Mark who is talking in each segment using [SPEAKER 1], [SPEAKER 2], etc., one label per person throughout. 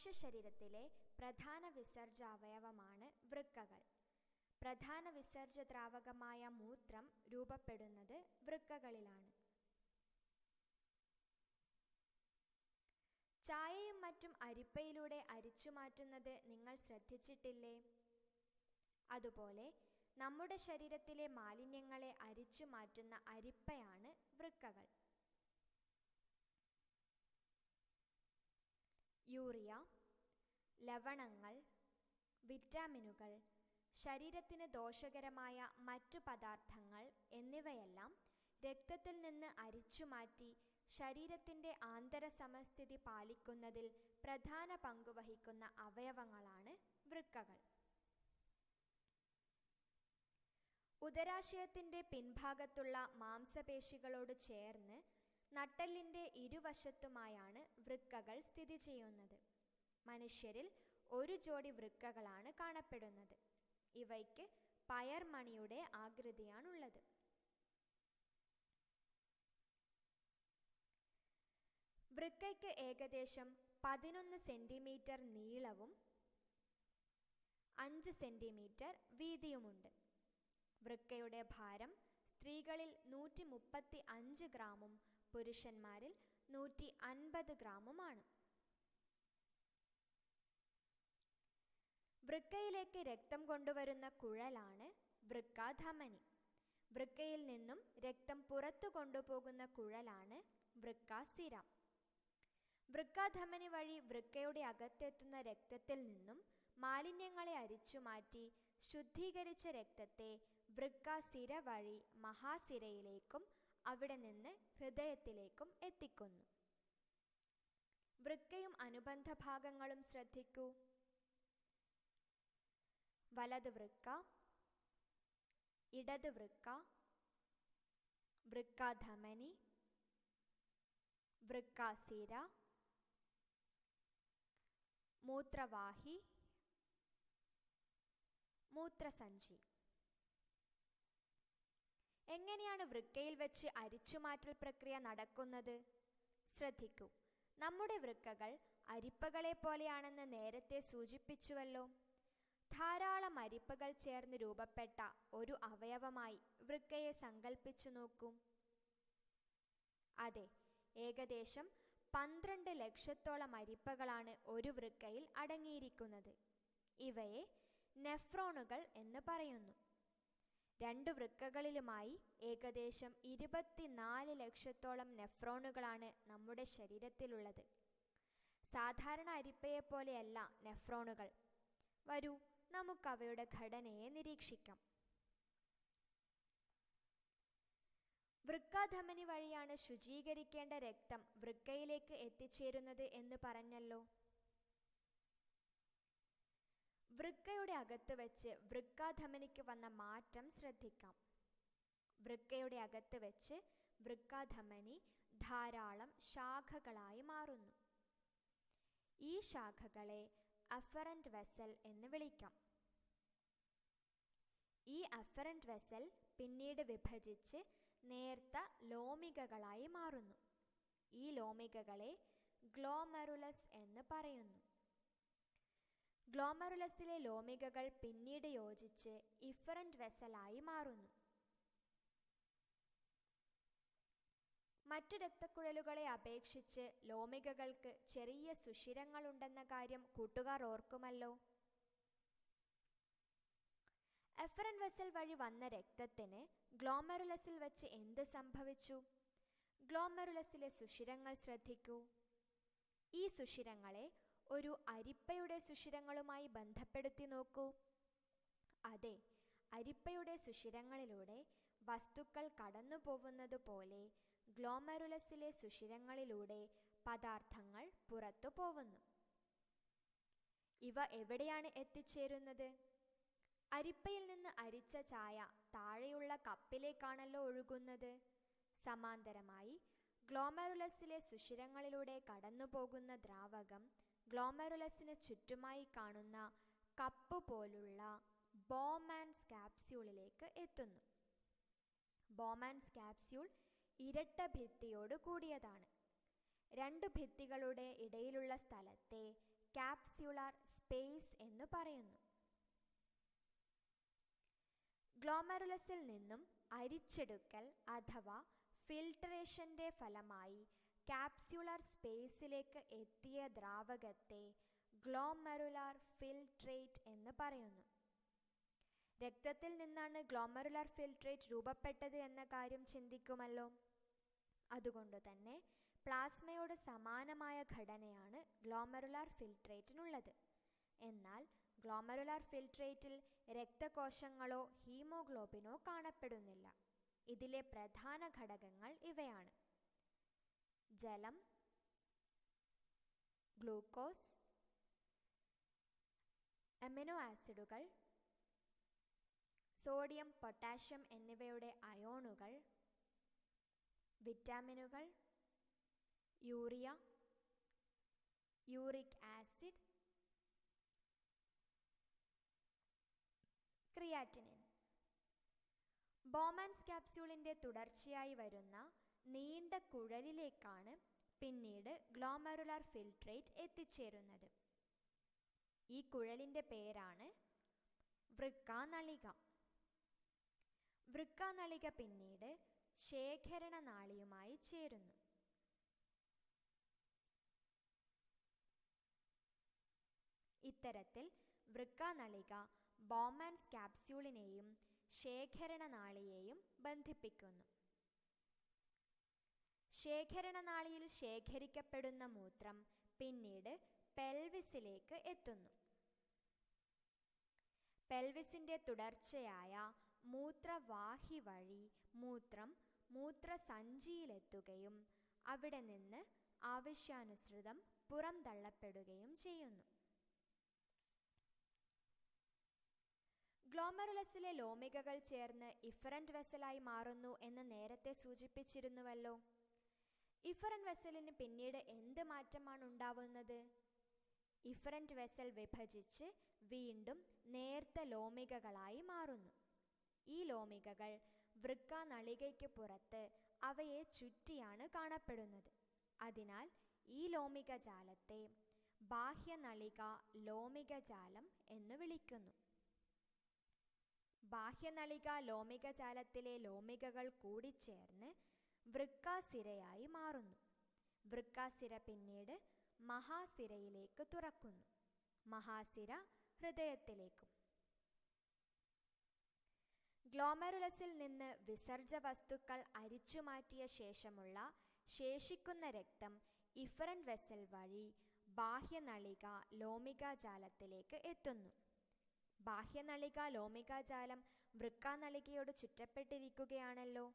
[SPEAKER 1] മനുഷ്യ ശരീരത്തിലെ പ്രധാന വിസർജ്യ അവയവമാണ് വൃക്കകൾ. പ്രധാന വിസർജ്യ ദ്രാവകമായ മൂത്രം രൂപപ്പെടുന്നത് വൃക്കകളിലാണ്. ചായയും മറ്റും അരിപ്പയിലൂടെ അരിച്ചു മാറ്റുന്നത് നിങ്ങൾ ശ്രദ്ധിച്ചിട്ടില്ലേ? അതുപോലെ നമ്മുടെ ശരീരത്തിലെ മാലിന്യങ്ങളെ അരിച്ചു മാറ്റുന്ന അരിപ്പയാണ് വൃക്കകൾ. യൂറിയ, ലവണങ്ങൾ, വിറ്റാമിനുകൾ, ശരീരത്തിന് ദോഷകരമായ മറ്റു പദാർത്ഥങ്ങൾ എന്നിവയെല്ലാം രക്തത്തിൽ നിന്ന് അരിച്ചുമാറ്റി ശരീരത്തിൻ്റെ ആന്തരസമസ്ഥിതി പാലിക്കുന്നതിൽ പ്രധാന പങ്കുവഹിക്കുന്ന അവയവങ്ങളാണ് വൃക്കകൾ. ഉദരാശയത്തിൻ്റെ പിൻഭാഗത്തുള്ള മാംസപേശികളോട് ചേർന്ന് നട്ടെല്ലിൻ്റെ ഇരുവശത്തുമായാണ് വൃക്കകൾ സ്ഥിതി ചെയ്യുന്നത്. മനുഷ്യരിൽ ഒരു ജോഡി വൃക്കകളാണ് കാണപ്പെടുന്നത്. ഇവയ്ക്ക് പയർമണിയുടെ ആകൃതിയാണുള്ളത്. വൃക്കയ്ക്ക് ഏകദേശം 11 സെൻറ്റിമീറ്റർ നീളവും 5 സെൻറ്റിമീറ്റർ വീതിയുമുണ്ട്. വൃക്കയുടെ ഭാരം സ്ത്രീകളിൽ 135 ഗ്രാമും പുരുഷന്മാരിൽ 150 ഗ്രാമുമാണ്. വൃക്കയിലേക്ക് രക്തം കൊണ്ടുവരുന്ന കുഴലാണ് വൃക്കാധമനി. വൃക്കയിൽ നിന്നും രക്തം പുറത്തു കൊണ്ടുപോകുന്ന കുഴലാണ് വൃക്കാസിര. വൃക്കാധമനി വഴി വൃക്കയുടെ അകത്തെത്തുന്ന രക്തത്തിൽ നിന്നും മാലിന്യങ്ങളെ അരിച്ചുമാറ്റി ശുദ്ധീകരിച്ച രക്തത്തെ വൃക്കാസിര വഴി മഹാസിരയിലേക്കും അവിടെ നിന്ന് ഹൃദയത്തിലേക്കും എത്തിക്കുന്നു. വൃക്കയും അനുബന്ധ ഭാഗങ്ങളും ശ്രദ്ധിക്കൂ. വലത് വൃക്ക, ഇടത് വൃക്ക, വൃക്കാധമനി, വൃക്കാസിര, മൂത്രവാഹി, മൂത്രസഞ്ചി. എങ്ങനെയാണ് വൃക്കയിൽ വെച്ച് അരിച്ചുമാറ്റൽ പ്രക്രിയ നടക്കുന്നത്? ശ്രദ്ധിക്കൂ. നമ്മുടെ വൃക്കകൾ അരിപ്പകളെ പോലെയാണെന്ന് നേരത്തെ സൂചിപ്പിച്ചുവല്ലോ. ധാരാളം അരിപ്പകൾ ചേർന്ന് രൂപപ്പെട്ട ഒരു അവയവമായി വൃക്കയെ സങ്കല്പിച്ചു നോക്കൂ. അതെ, ഏകദേശം 12 ലക്ഷത്തോളം അരിപ്പകളാണ് ഒരു വൃക്കയിൽ അടങ്ങിയിരിക്കുന്നത്. ഇവയെ നെഫ്രോണുകൾ എന്ന് പറയുന്നു. 2 വൃക്കകളിലുമായി ഏകദേശം 24 ലക്ഷത്തോളം നെഫ്രോണുകളാണ് നമ്മുടെ ശരീരത്തിലുള്ളത്. സാധാരണ അരിപ്പയെപ്പോലെയല്ല നെഫ്രോണുകൾ. വരൂ, നമുക്കവയുടെ ഘടനയെ നിരീക്ഷിക്കാം. വൃക്കാധമനി വഴിയാണ് ശുചീകരിക്കേണ്ട രക്തം വൃക്കയിലേക്ക് എത്തിച്ചേരുന്നത് എന്ന് പറഞ്ഞല്ലോ. വൃക്കയുടെ അകത്ത് വെച്ച് വൃക്കാധമനിക്ക് വന്ന മാറ്റം ശ്രദ്ധിക്കാം. വൃക്കയുടെ അകത്ത് വെച്ച് വൃക്കാധമനി ധാരാളം ശാഖകളായി മാറുന്നു. ഈ ശാഖകളെ അഫറന്റ് വെസൽ എന്ന് വിളിക്കാം. ഈ അഫറന്റ് വെസൽ പിന്നീട് വിഭജിച്ച് നേർത്ത ലോമികകളായി മാറുന്നു. ഈ ലോമികകളെ ഗ്ലോമെറുലസ് എന്ന് പറയുന്നു. ഗ്ലോമെറുലസിലെ ലോമികകൾ പിന്നീട് യോജിച്ച് ഇഫറന്റ് വെസലായി മാറുന്നു. മറ്റു രക്തക്കുഴലുകളെ അപേക്ഷിച്ച് ലോമികകൾക്ക് ചെറിയ സുഷിരങ്ങളുണ്ടെന്ന കാര്യം കൂട്ടുകാർ ഓർക്കുമല്ലോ. എഫറന്റ് വെസൽ വഴി വന്ന രക്തത്തിന് ഗ്ലോമെറുലസിൽ വെച്ച് എന്ത് സംഭവിച്ചു? ഗ്ലോമെറുലസിലെ സുഷിരങ്ങൾ ശ്രദ്ധിക്കൂ. ഈ സുഷിരങ്ങളെ ഒരു അരിപ്പയുടെ സുഷിരങ്ങളുമായി ബന്ധപ്പെടുത്തി നോക്കൂ. അതെ, അരിപ്പയുടെ സുഷിരങ്ങളിലൂടെ വസ്തുക്കൾ കടന്നു പോകുന്നത് പോലെ ഗ്ലോമെറുലസിലെ സുഷിരങ്ങളിലൂടെ പദാർത്ഥങ്ങൾ പുറത്തു പോവുന്നു. ഇവ എവിടെയാണ് എത്തിച്ചേരുന്നത്? അരിപ്പയിൽ നിന്ന് അരിച്ച ചായ താഴെയുള്ള കപ്പിലേക്കാണല്ലോ ഒഴുകുന്നത്. സമാന്തരമായി ഗ്ലോമെറുലസിലെ സുഷിരങ്ങളിലൂടെ കടന്നുപോകുന്ന ദ്രാവകം ഗ്ലോമെറുലസിന് ചുറ്റുമായി കാണുന്ന കപ്പ് പോലുള്ള ബോമാൻസ് ക്യാപ്സ്യൂളിലേക്ക് എത്തുന്നു. ബോമാൻസ് ക്യാപ്സ്യൂൾ ഇരട്ട ഭിത്തിയോട് കൂടിയതാണ്. 2 ഭിത്തികളുടെ ഇടയിലുള്ള സ്ഥലത്തെ കാപ്സ്യുലാർ സ്പേസ് എന്നു പറയുന്നു. ഗ്ലോമറുലസിൽ നിന്നും അരിച്ചെടുക്കൽ അഥവാ ഫിൽട്രേഷന്റെ ഫലമായി കാപ്സ്യുലാർ സ്പേസിലേക്ക് എത്തിയ ദ്രാവകത്തെ ഗ്ലോമറുലാർ ഫിൽട്രേറ്റ് എന്ന് പറയുന്നു. രക്തത്തിൽ നിന്നാണ് ഗ്ലോമറുലാർ ഫിൽട്രേറ്റ് രൂപപ്പെട്ടത് എന്ന കാര്യം ചിന്തിക്കുമല്ലോ. അതുകൊണ്ടുതന്നെ പ്ലാസ്മയോട് സമാനമായ ഘടനയാണ് ഗ്ലോമറുലാർ ഫിൽട്രേറ്റിനുള്ളത്. എന്നാൽ ഗ്ലോമറുലാർ ഫിൽട്രേറ്റിൽ രക്തകോശങ്ങളോ ഹീമോഗ്ലോബിനോ കാണപ്പെടുന്നില്ല. ഇതിലെ പ്രധാന ഘടകങ്ങൾ ഇവയാണ്: ജലം, ഗ്ലൂക്കോസ്, അമിനോ ആസിഡുകൾ, സോഡിയം, പൊട്ടാഷ്യം എന്നിവയുടെ അയോണുകൾ, വിറ്റാമിനുകൾ, urea, uric acid, creatinine. Bowman's ക്യാപ്സ്യൂളിൻ്റെ തുടർച്ചയായി വരുന്ന നീണ്ട കുഴലിലേക്കാണ് പിന്നീട് ഗ്ലോമറുലാർ ഫിൽട്രേറ്റ് എത്തിച്ചേരുന്നത്. ഈ കുഴലിൻ്റെ പേരാണ് വൃക്കാനളിക. വൃക്കാനളിക പിന്നീട് ശേഖരണനാളിയുമായി ചേരുന്നു. ഇത്തരത്തിൽ വൃക്കാനളിക ബോമാൻസ് ക്യാപ്സ്യൂളിനെയും ശേഖരണനാളിയെയും ബന്ധിപ്പിക്കുന്നു. ശേഖരണനാളിയിൽ ശേഖരിക്കപ്പെടുന്ന മൂത്രം പിന്നീട് പെൽവിസിലേക്ക് എത്തുന്നു. പെൽവിസിൻ്റെ തുടർച്ചയായ മൂത്രവാഹി വഴി മൂത്രം മൂത്രസഞ്ചിയിലെത്തുകയും അവിടെ നിന്ന് ആവശ്യാനുസൃതം പുറംതള്ളപ്പെടുകയും ചെയ്യുന്നു. ഗ്ലോമറുലസിലെ ലോമികകൾ ചേർന്ന് ഇഫറന്റ് വെസലായി മാറുന്നു എന്ന് നേരത്തെ സൂചിപ്പിച്ചിരുന്നുവല്ലോ. ഇഫറന്റ് വെസലിന് പിന്നീട് എന്ത് മാറ്റമാണ് ഉണ്ടാവുന്നത്? ഇഫറന്റ് വെസൽ വിഭജിച്ച് വീണ്ടും നേർത്ത ലോമികകളായി മാറുന്നു. ഈ ലോമികകൾ വൃക്കാനളികയ്ക്ക് പുറത്ത് അവയെ ചുറ്റിയാണ് കാണപ്പെടുന്നത്. അതിനാൽ ഈ ലോമികജാലത്തെ ബാഹ്യനളിക ലോമികജാലം എന്ന് വിളിക്കുന്നു. ബാഹ്യനളിക ലോമികജാലത്തിലെ ലോമികകൾ കൂടിച്ചേർന്ന് വൃക്കാസിരയായി മാറുന്നു. വൃക്കാസിര പിന്നീട് മഹാസിരയിലേക്ക് തുറക്കുന്നു. മഹാസിര ഹൃദയത്തിലേക്കും. ഗ്ലോമറുലസിൽ നിന്ന് വിസർജ്ജ വസ്തുക്കൾ അരിച്ചുമാറ്റിയ ശേഷമുള്ള ശേഷിക്കുന്ന രക്തം ഇഫറന്റ് വെസൽ വഴി ബാഹ്യനളിക ലോമികാജാലത്തിലേക്ക് എത്തുന്നു. ബാഹ്യനളിക ലോമികാജാലം വൃക്കാനളികയോട് ചുറ്റപ്പെട്ടിരിക്കുകയാണല്ലോ.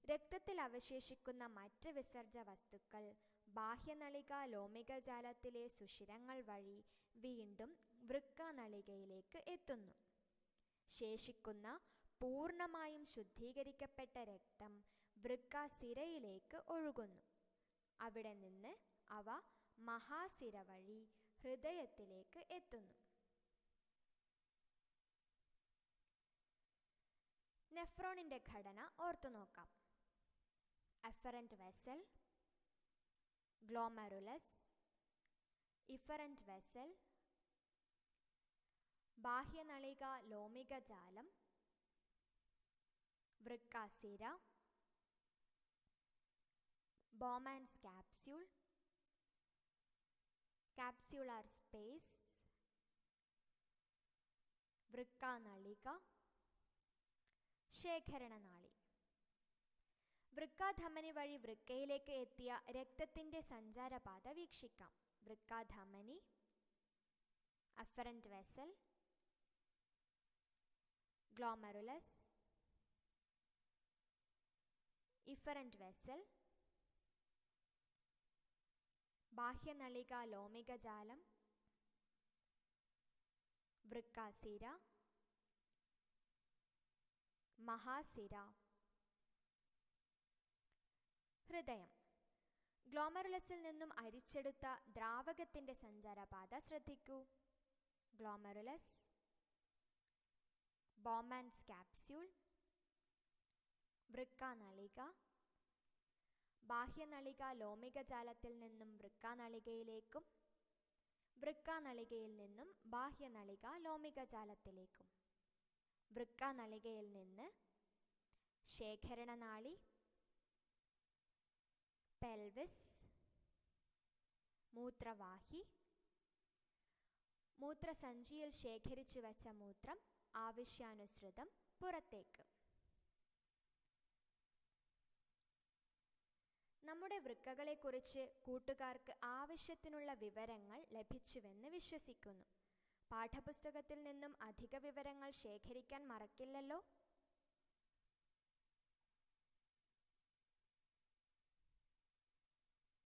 [SPEAKER 1] രക്തത്തിൽ അവശേഷിക്കുന്ന മറ്റ് വിസർജ്ജ വസ്തുക്കൾ ബാഹ്യനളിക ലോമികജാലത്തിലെ സുഷിരങ്ങൾ വഴി വീണ്ടും വൃക്കാനളികയിലേക്ക് എത്തുന്നു. ശേഷിക്കുന്ന പൂർണ്ണമായും ശുദ്ധീകരിക്കപ്പെട്ട രക്തം വൃക്കാസിരയിലേക്ക് ഒഴുകുന്നു. അവിടെ നിന്ന് അവ മഹാസിര വഴി ഹൃദയത്തിലേക്ക് എത്തുന്നു. നെഫ്രോണിൻ്റെ ഘടന ഓർത്തുനോക്കാം. Efferent vessel, glomerulus, efferent vessel, ബാഹ്യനളിക ലോമികജാലം, വൃക്കാസിര, ബോമാൻസ് ക്യാപ്സ്യൂൾ, കാപ്സ്യുലാർ സ്പേസ്, വൃക്കാനളിക, ശേഖരണനാളി. വൃക്കാധമനി വഴി വൃക്കയിലേക്ക് എത്തിയ രക്തത്തിൻ്റെ സഞ്ചാരപാത വീക്ഷിക്കാം. വൃക്കാധമനി, afferent vessel, glomerulus, efferent vessel, ബാഹ്യനളിക ലോമികജാലം, വൃക്കാസിര, മഹാസിര, ഹൃദയം. ഗ്ലോമറുലസിൽ നിന്നും അരിച്ചെടുത്ത ദ്രാവകത്തിൻ്റെ സഞ്ചാരപാത ശ്രദ്ധിക്കൂ. ഗ്ലോമറുലസ്, ബോമാൻസ് ക്യാപ്സ്യൂൾ, വൃക്കാനളിക, ബാഹ്യനളിക ലോമികജാലത്തിൽ നിന്നും വൃക്കാനളികയിലേക്കും വൃക്കാനളികയിൽ നിന്നും ബാഹ്യനളിക ലോമികജാലത്തിലേക്കും. വൃക്കാനളികയിൽ നിന്ന് ശേഖരണനാളി, പെൽവിസ്, മൂത്രവാഹി, മൂത്രസഞ്ചിയിൽ ശേഖരിച്ചു വച്ച മൂത്രം ആവശ്യാനുസൃതം പുറത്തേക്ക്. നമ്മുടെ വൃക്കകളെക്കുറിച്ച് കൂട്ടുകാർക്ക് ആവശ്യത്തിനുള്ള വിവരങ്ങൾ ലഭിച്ചുവെന്ന് വിശ്വസിക്കുന്നു. പാഠപുസ്തകത്തിൽ നിന്നും അധിക വിവരങ്ങൾ ശേഖരിക്കാൻ മറക്കില്ലല്ലോ.